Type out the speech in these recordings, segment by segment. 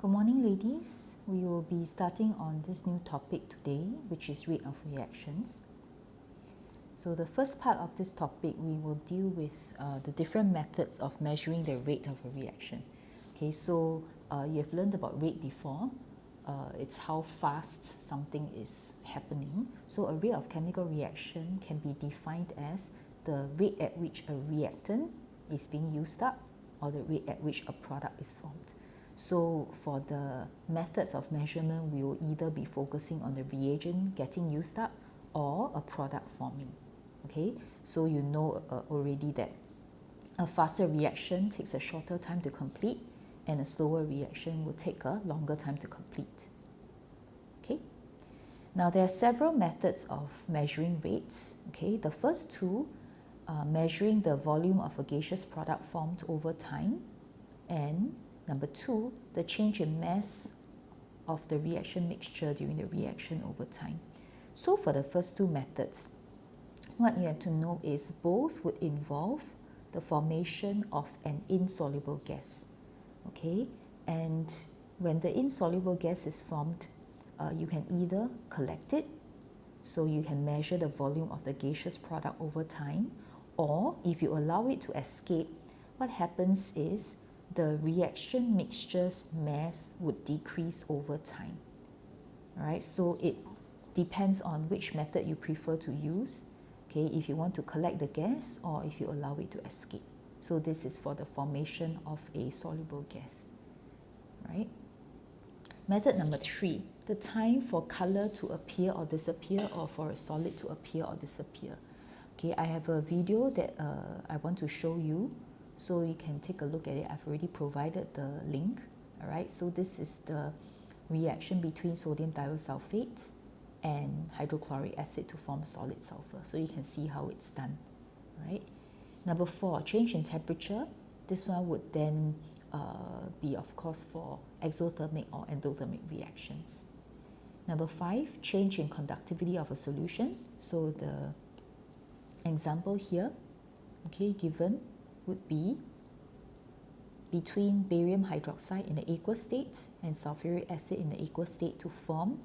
Good morning, ladies. We will be starting on this new topic today, which is rate of reactions. So the first part of this topic, we will deal with the different methods of measuring the rate of a reaction. Okay, so you've learned about rate before. It's how fast something is happening. So a rate of chemical reaction can be defined as the rate at which a reactant is being used up or the rate at which a product is formed. So for the methods of measurement, we will either be focusing on the reagent getting used up or a product forming. Okay, so you know already that a faster reaction takes a shorter time to complete and a slower reaction will take a longer time to complete. Okay, now there are several methods of measuring rates. Okay, the first two, measuring the volume of a gaseous product formed over time, and number two, the change in mass of the reaction mixture during the reaction over time. So for the first two methods, what you have to know is both would involve the formation of an insoluble gas. Okay, and when the insoluble gas is formed, you can either collect it, so you can measure the volume of the gaseous product over time, or if you allow it to escape, what happens is the reaction mixture's mass would decrease over time. All right, so it depends on which method you prefer to use. Okay, if you want to collect the gas or if you allow it to escape. So this is for the formation of a soluble gas. Right? Method number three, the time for color to appear or disappear or for a solid to appear or disappear. Okay, I have a video that I want to show you, so you can take a look at it. I've already provided the link. All right, so this is the reaction between sodium thiosulfate and hydrochloric acid to form solid sulfur. So you can see how it's done. Right? Number four, change in temperature. This one would then be, of course, for exothermic or endothermic reactions. Number five, change in conductivity of a solution. So the example here, okay, given would be between barium hydroxide in the aqueous state and sulfuric acid in the aqueous state to form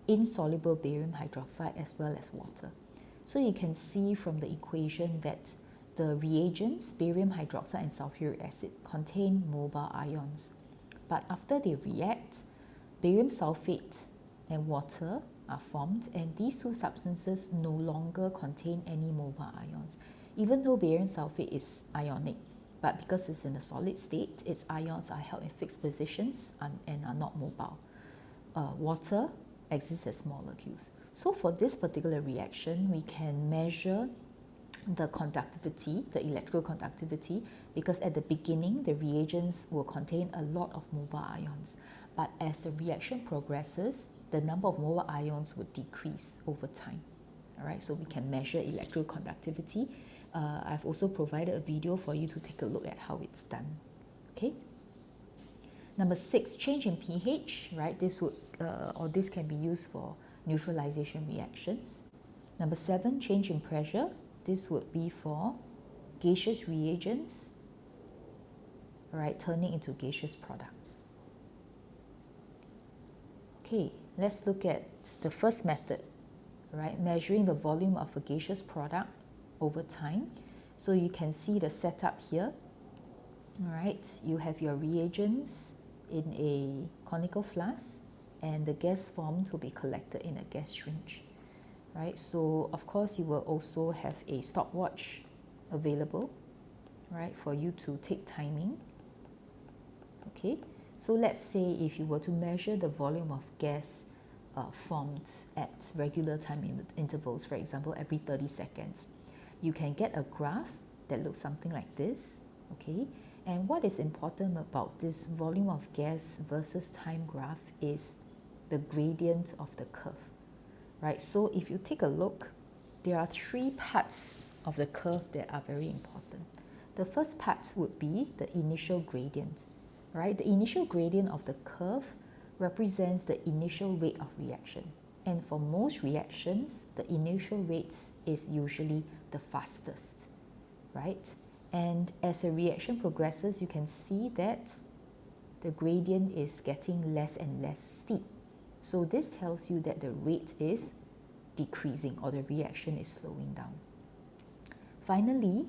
insoluble barium hydroxide as well as water. So you can see from the equation that the reagents, barium hydroxide and sulfuric acid, contain mobile ions. But after they react, barium sulfate and water are formed, and these two substances no longer contain any mobile ions. Even though barium sulfate is ionic, but because it's in a solid state, its ions are held in fixed positions and are not mobile. Water exists as molecules. So for this particular reaction, we can measure the conductivity, the electrical conductivity, because at the beginning, the reagents will contain a lot of mobile ions. But as the reaction progresses, the number of mobile ions would decrease over time. All right, so we can measure electrical conductivity. I've also provided a video for you to take a look at how it's done. Okay. Number six, change in pH. Right, this can be used for neutralization reactions. Number seven, change in pressure. This would be for gaseous reagents, right, turning into gaseous products. Okay, let's look at the first method, right, measuring the volume of a gaseous product over time. So you can see the setup here. All right, you have your reagents in a conical flask, and the gas formed will be collected in a gas syringe. Right, so of course you will also have a stopwatch available, right, for you to take timing. Okay, so let's say if you were to measure the volume of gas formed at regular time intervals, for example, every 30 seconds, you can get a graph that looks something like this. Okay, and what is important about this volume of gas versus time graph is the gradient of the curve. Right, so if you take a look, there are three parts of the curve that are very important. The first part would be the initial gradient. Right, the initial gradient of the curve represents the initial rate of reaction. And for most reactions, the initial rate is usually the fastest. Right, and as a reaction progresses, you can see that the gradient is getting less and less steep. So this tells you that the rate is decreasing or the reaction is slowing down. Finally,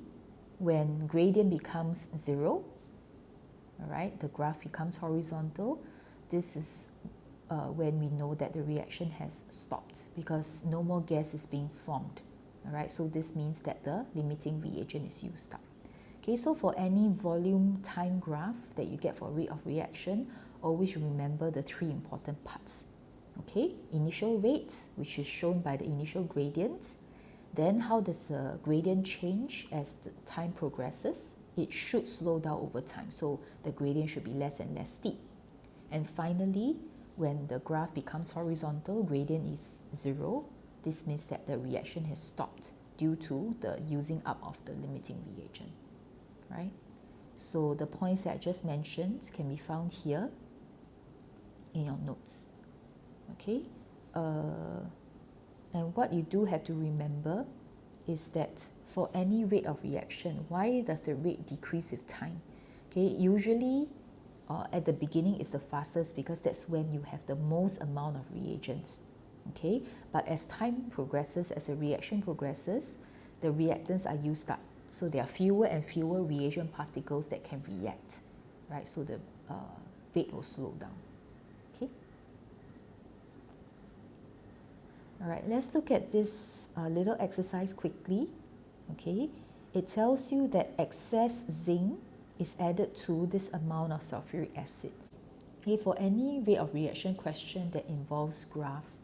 when gradient becomes 0, all right, the graph becomes horizontal, this is when we know that the reaction has stopped because no more gas is being formed. All right, so this means that the limiting reagent is used up. Okay, so for any volume time graph that you get for rate of reaction, always remember the 3 important parts. Okay, initial rate, which is shown by the initial gradient. Then how does the gradient change as the time progresses? It should slow down over time, so the gradient should be less and less steep. And finally, when the graph becomes horizontal, gradient is 0. This means that the reaction has stopped due to the using up of the limiting reagent, right? So the points that I just mentioned can be found here in your notes, okay? And what you do have to remember is that for any rate of reaction, why does the rate decrease with time? Okay, usually at the beginning is the fastest because that's when you have the most amount of reagents. Okay, but as time progresses, as the reaction progresses, the reactants are used up. So there are fewer and fewer reagent particles that can react, right? So the rate will slow down. Okay. All right, let's look at this little exercise quickly. Okay, it tells you that excess zinc is added to this amount of sulfuric acid. Okay, for any rate of reaction question that involves graphs,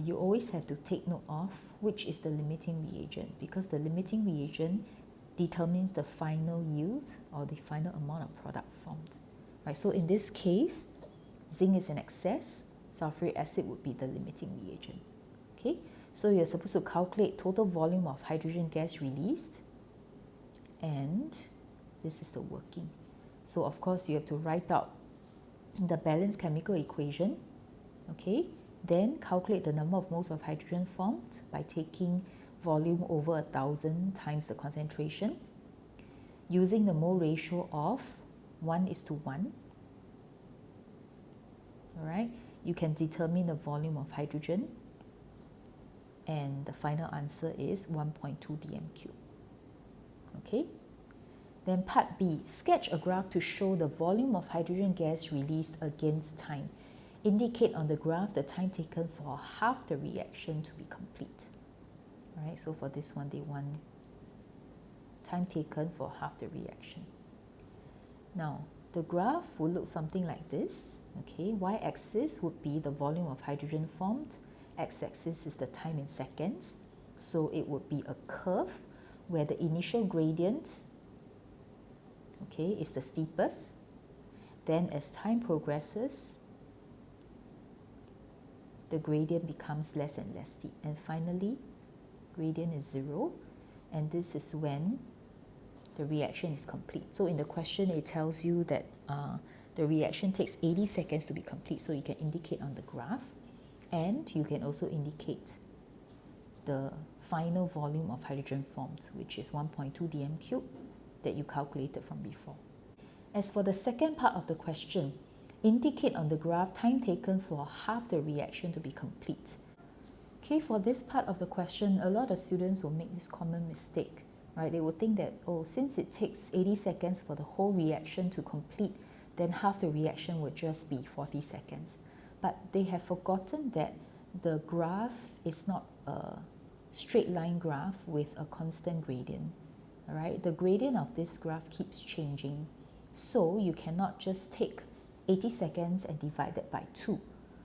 you always have to take note of which is the limiting reagent because the limiting reagent determines the final yield or the final amount of product formed. Right, so in this case, zinc is in excess, sulfuric acid would be the limiting reagent. Okay, so you're supposed to calculate total volume of hydrogen gas released, and this is the working. So of course you have to write out the balanced chemical equation, okay? Then calculate the number of moles of hydrogen formed by taking volume over 1,000 times the concentration using the mole ratio of 1:1. All right, you can determine the volume of hydrogen, and the final answer is 1.2 dm³. Okay. Then part B, sketch a graph to show the volume of hydrogen gas released against time. Indicate on the graph the time taken for half the reaction to be complete. All right, so for this one, they want time taken for half the reaction. Now, the graph will look something like this. Okay, y-axis would be the volume of hydrogen formed. X-axis is the time in seconds. So it would be a curve where the initial gradient, okay, is the steepest. Then as time progresses, the gradient becomes less and less steep. And finally, gradient is 0. And this is when the reaction is complete. So in the question, it tells you that the reaction takes 80 seconds to be complete. So you can indicate on the graph. And you can also indicate the final volume of hydrogen formed, which is 1.2 dm³ that you calculated from before. As for the second part of the question, indicate on the graph time taken for half the reaction to be complete. Okay, for this part of the question, a lot of students will make this common mistake, right? They will think that, oh, since it takes 80 seconds for the whole reaction to complete, then half the reaction would just be 40 seconds. But they have forgotten that the graph is not a straight line graph with a constant gradient. All right, the gradient of this graph keeps changing. So you cannot just take 80 seconds and divide that by 2.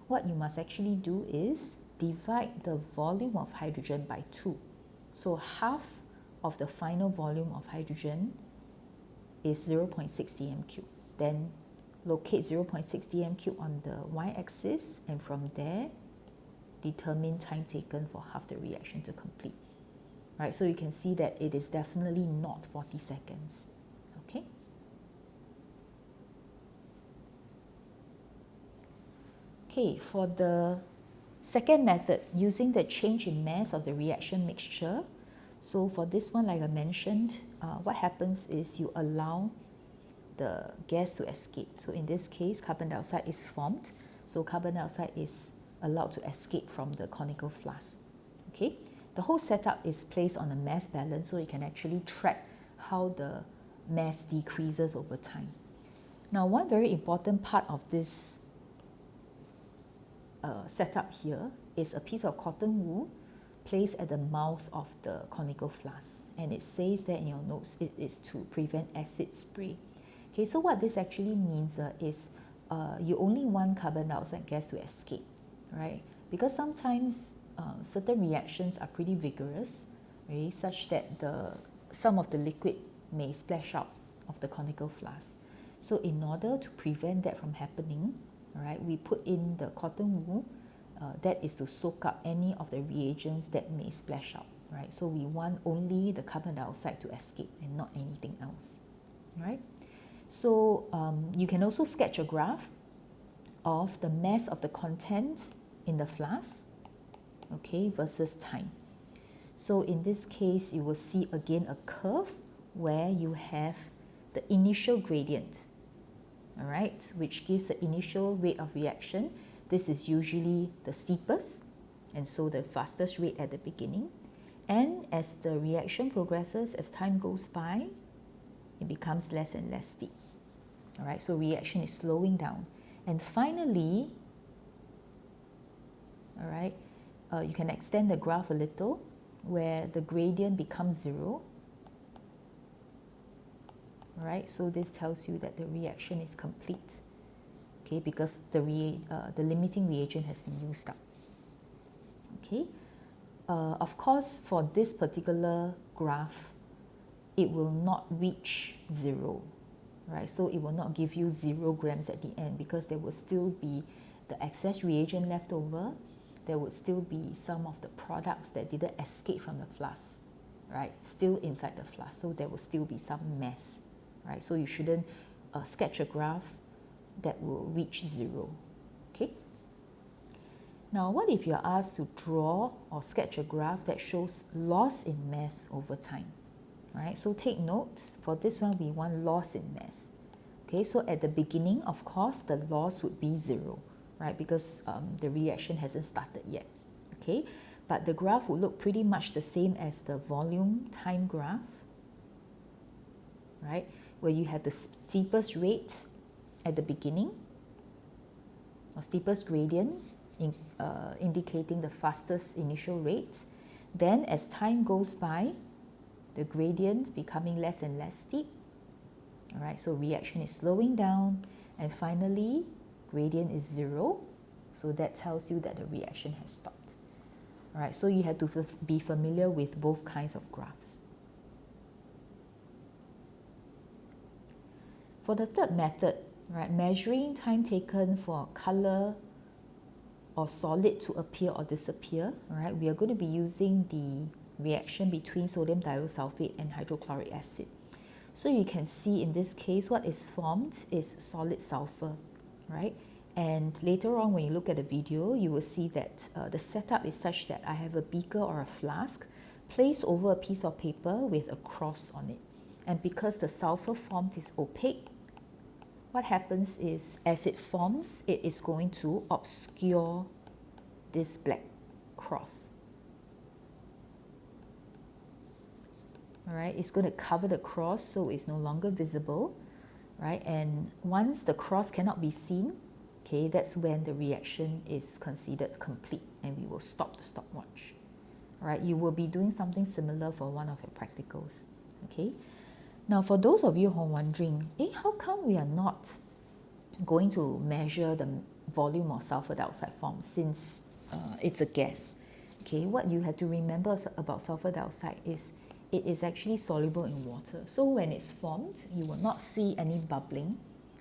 What you must actually do is divide the volume of hydrogen by 2. So half of the final volume of hydrogen is 0.6 dm³. Then locate 0.6 dm³ on the y-axis, and from there determine time taken for half the reaction to complete. Right, so you can see that it is definitely not 40 seconds. Okay. Okay, for the second method, using the change in mass of the reaction mixture. So for this one, like I mentioned, what happens is you allow the gas to escape. So in this case, carbon dioxide is formed. So carbon dioxide is allowed to escape from the conical flask. Okay, the whole setup is placed on a mass balance, so you can actually track how the mass decreases over time. Now, one very important part of this setup here is a piece of cotton wool placed at the mouth of the conical flask, and it says there in your notes it is to prevent acid spray. Okay, so what this actually means is you only want carbon dioxide gas to escape, right? Because sometimes certain reactions are pretty vigorous, right, such that some of the liquid may splash out of the conical flask. So in order to prevent that from happening, right, we put in the cotton wool that is to soak up any of the reagents that may splash out, right? So we want only the carbon dioxide to escape and not anything else, right? So you can also sketch a graph of the mass of the content in the flask, okay, versus time. So in this case, you will see again a curve where you have the initial gradient, all right, which gives the initial rate of reaction. This is usually the steepest, and so the fastest rate at the beginning. And as the reaction progresses, as time goes by, it becomes less and less steep. All right, so reaction is slowing down. And finally, all right, you can extend the graph a little where the gradient becomes zero. All right, so this tells you that the reaction is complete, okay, because the limiting reagent has been used up. Okay, of course, for this particular graph, it will not reach zero, right? So it will not give you 0 grams at the end, because there will still be the excess reagent left over. There would still be some of the products that didn't escape from the flask, right, still inside the flask. So there will still be some mass, right? So you shouldn't sketch a graph that will reach 0, okay? Now, what if you're asked to draw or sketch a graph that shows loss in mass over time, right? So take note, for this one, we want loss in mass. Okay, so at the beginning, of course, the loss would be 0, right? Because the reaction hasn't started yet, okay? But the graph would look pretty much the same as the volume time graph, right? Where you have the steepest rate at the beginning, or steepest gradient, indicating the fastest initial rate. Then as time goes by, the gradient becoming less and less steep. All right, so reaction is slowing down, and finally gradient is 0. So that tells you that the reaction has stopped. All right, so you have to be familiar with both kinds of graphs. For the third method, right, measuring time taken for color or solid to appear or disappear, all right, we are going to be using the reaction between sodium thiosulfate and hydrochloric acid. So you can see in this case, what is formed is solid sulfur, right? And later on, when you look at the video, you will see that the setup is such that I have a beaker or a flask placed over a piece of paper with a cross on it. And because the sulfur formed is opaque, what happens is, as it forms, it is going to obscure this black cross. All right, it's going to cover the cross so it's no longer visible, right? And once the cross cannot be seen, okay, that's when the reaction is considered complete and we will stop the stopwatch. All right, you will be doing something similar for one of your practicals, okay? Now, for those of you who are wondering, how come we are not going to measure the volume of sulfur dioxide formed since it's a gas? Okay, what you have to remember about sulfur dioxide is it is actually soluble in water. So when it's formed, you will not see any bubbling,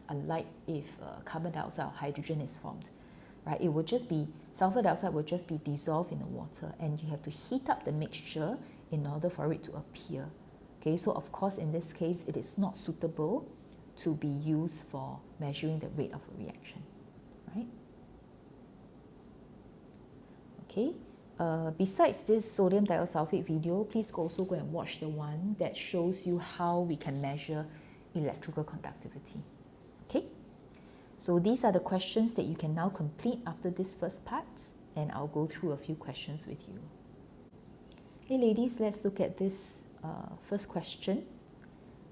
unlike if carbon dioxide or hydrogen is formed, right? It will just be, sulfur dioxide will just be dissolved in the water, and you have to heat up the mixture in order for it to appear. Okay, so of course in this case, it is not suitable to be used for measuring the rate of a reaction, right? Okay. Besides this sodium thiosulfate video, please also go and watch the one that shows you how we can measure electrical conductivity. Okay, so these are the questions that you can now complete after this first part, and I'll go through a few questions with you. Hey ladies, let's look at this first question,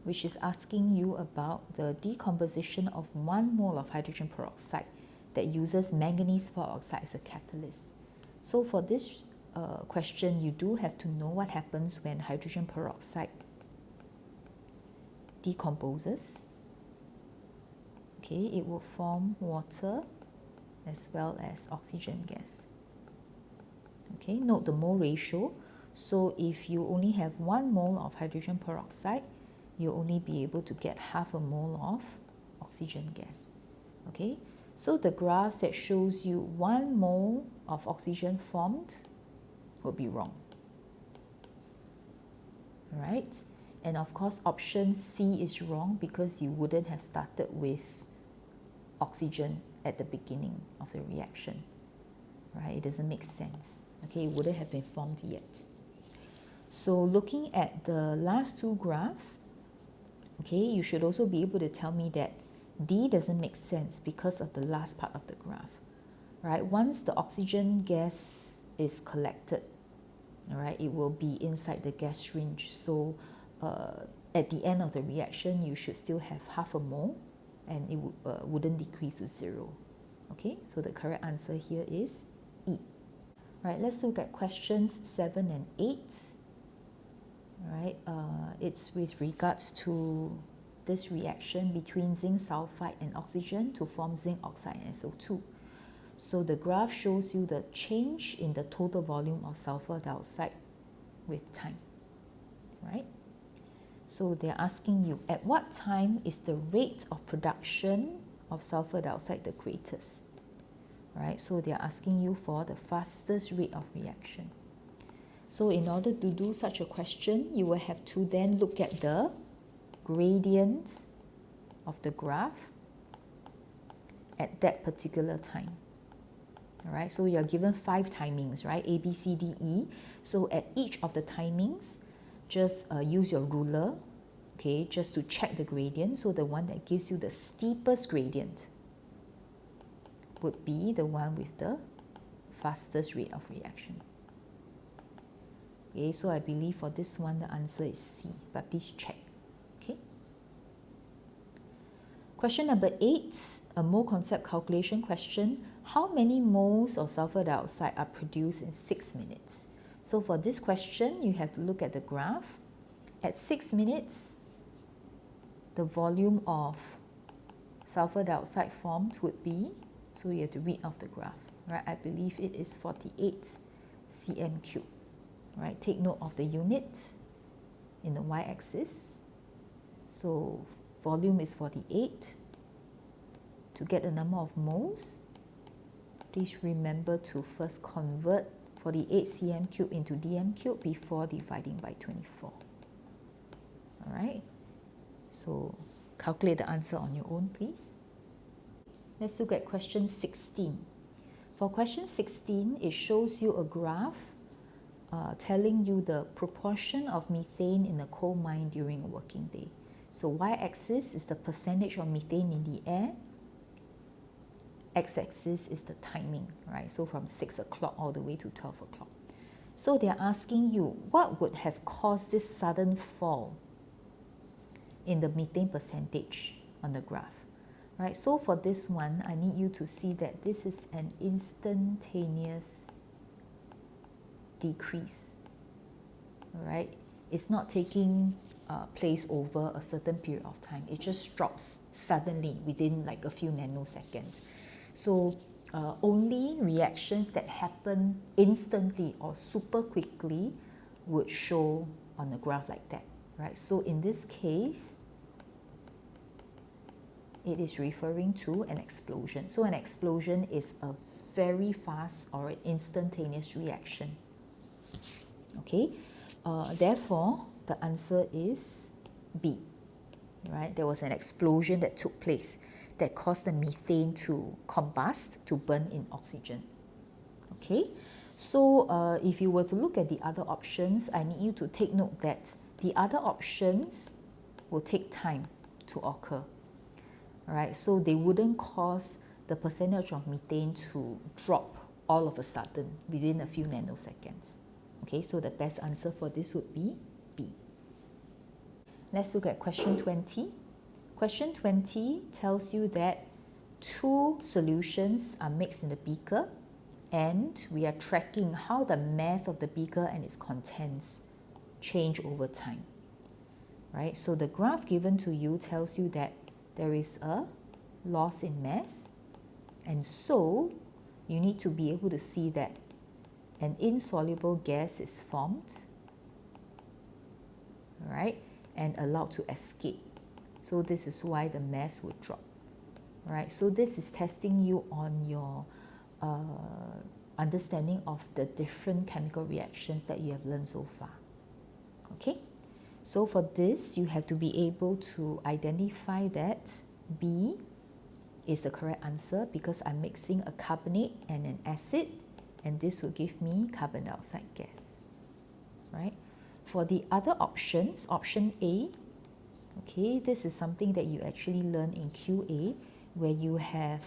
which is asking you about the decomposition of 1 mole of hydrogen peroxide that uses manganese oxide as a catalyst. So for this question, you do have to know what happens when hydrogen peroxide decomposes. Okay, it will form water as well as oxygen gas. Okay, note the mole ratio. So if you only have 1 mole of hydrogen peroxide, you'll only be able to get half a mole of oxygen gas. Okay, so the graph that shows you 1 mole of oxygen formed will be wrong. Alright, and of course option C is wrong because you wouldn't have started with oxygen at the beginning of the reaction. Right, it doesn't make sense. Okay, it wouldn't have been formed yet. So looking at the last 2 graphs, okay, you should also be able to tell me that D doesn't make sense because of the last part of the graph. Right, once the oxygen gas is collected, all right, it will be inside the gas range. So at the end of the reaction, you should still have half a mole, and it wouldn't decrease to 0. Okay, so the correct answer here is E. Right, let's look at questions 7 and 8. Right, it's with regards to this reaction between zinc sulfide and oxygen to form zinc oxide and SO2. So the graph shows you the change in the total volume of sulfur dioxide with time. Right? So they're asking you, at what time is the rate of production of sulfur dioxide the greatest? Right? So they're asking you for the fastest rate of reaction. So in order to do such a question, you will have to then look at the gradient of the graph at that particular time. All right, so you're given 5 timings, right? A, B, C, D, E. So at each of the timings, just use your ruler, okay, just to check the gradient. So the one that gives you the steepest gradient would be the one with the fastest rate of reaction. Okay, so I believe for this one, the answer is C, but please check. Okay. Question number 8, a mole concept calculation question. How many moles of sulfur dioxide are produced in 6 minutes? So for this question, you have to look at the graph. At 6 minutes, the volume of sulfur dioxide formed would be, so you have to read off the graph, right? I believe it is 48 cm cubed. Right, take note of the unit in the y-axis. So volume is 48. To get the number of moles, please remember to first convert 48 cm cubed into dm cubed before dividing by 24. All right, so calculate the answer on your own, please. Let's look at question 16. For question 16, it shows you a graph telling you the proportion of methane in a coal mine during a working day. So y-axis is the percentage of methane in the air. X-axis is the timing, right? So from 6 o'clock all the way to 12 o'clock. So they're asking you, what would have caused this sudden fall in the methane percentage on the graph? Right, so for this one, I need you to see that this is an instantaneous decrease. All right, it's not taking place over a certain period of time. It just drops suddenly within like a few nanoseconds. So only reactions that happen instantly or super quickly would show on the graph like that, right? So in this case, it is referring to an explosion. So an explosion is a very fast or an instantaneous reaction. Okay, therefore, the answer is B, right? There was an explosion that took place that caused the methane to combust, to burn in oxygen. Okay, so if you were to look at the other options, I need you to take note that the other options will take time. to occur. All right, so they wouldn't cause the percentage of methane to drop all of a sudden within a few nanoseconds. Okay, so the best answer for this would be B. Let's look at question 20. Question 20 tells you that two solutions are mixed in the beaker and we are tracking how the mass of the beaker and its contents change over time. Right? So the graph given to you tells you that there is a loss in mass, and so you need to be able to see that an insoluble gas is formed, right, and allowed to escape. So this is why the mass would drop. Right? So this is testing you on your understanding of the different chemical reactions that you have learned so far. Okay? So for this, you have to be able to identify that B is the correct answer because I'm mixing a carbonate and an acid, and this will give me carbon dioxide gas. Right? For the other options, option A, okay, this is something that you actually learn in QA, where you have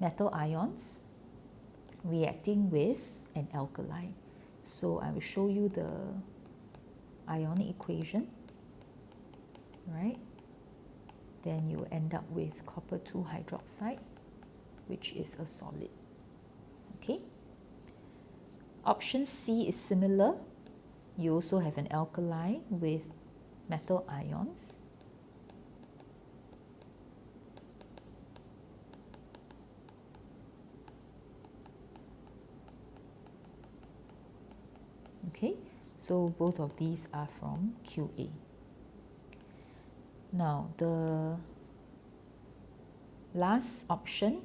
metal ions reacting with an alkali. So I will show you the ionic equation, right? Then you end up with copper 2 hydroxide, which is a solid. Okay. Option C is similar. You also have an alkali with metal ions. Okay, so both of these are from QA. Now, the last option,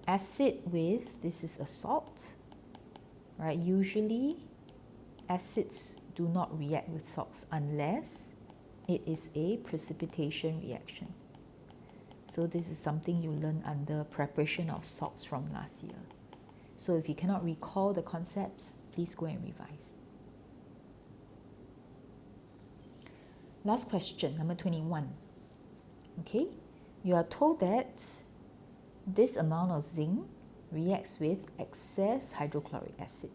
acid with, this is a salt, right? Usually, acids do not react with salts unless it is a precipitation reaction. So this is something you learn under preparation of salts from last year. So if you cannot recall the concepts, please go and revise. Last question, number 21. Okay, you are told that this amount of zinc reacts with excess hydrochloric acid,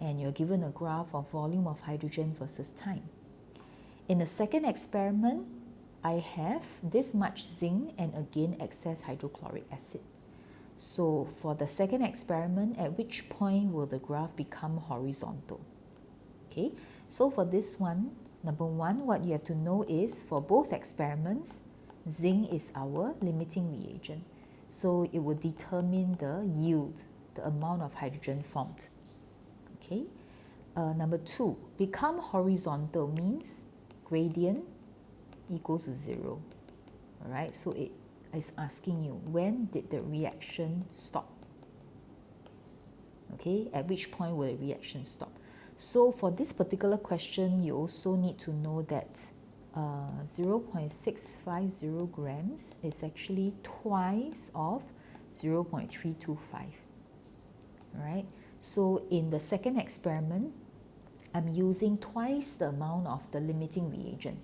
and you're given a graph of volume of hydrogen versus time. In the second experiment, I have this much zinc and again excess hydrochloric acid. So for the second experiment, at which point will the graph become horizontal? Okay, so for this one, number one, what you have to know is for both experiments, zinc is our limiting reagent. So it will determine the yield, the amount of hydrogen formed. Okay. Number two, become horizontal means gradient equals to 0. All right, so it is asking you, when did the reaction stop? Okay, at which point will the reaction stop? So for this particular question, you also need to know that 0.650 grams is actually twice of 0.325. All right, so in the second experiment, I'm using twice the amount of the limiting reagent.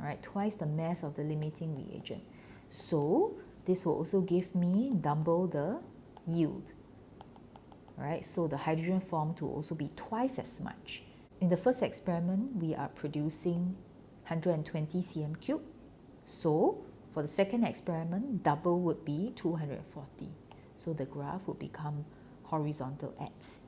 All right, twice the mass of the limiting reagent. So this will also give me double the yield. All right, so the hydrogen formed will also be twice as much. In the first experiment, we are producing 120 cm3. So for the second experiment, double would be 240. So the graph would become horizontal at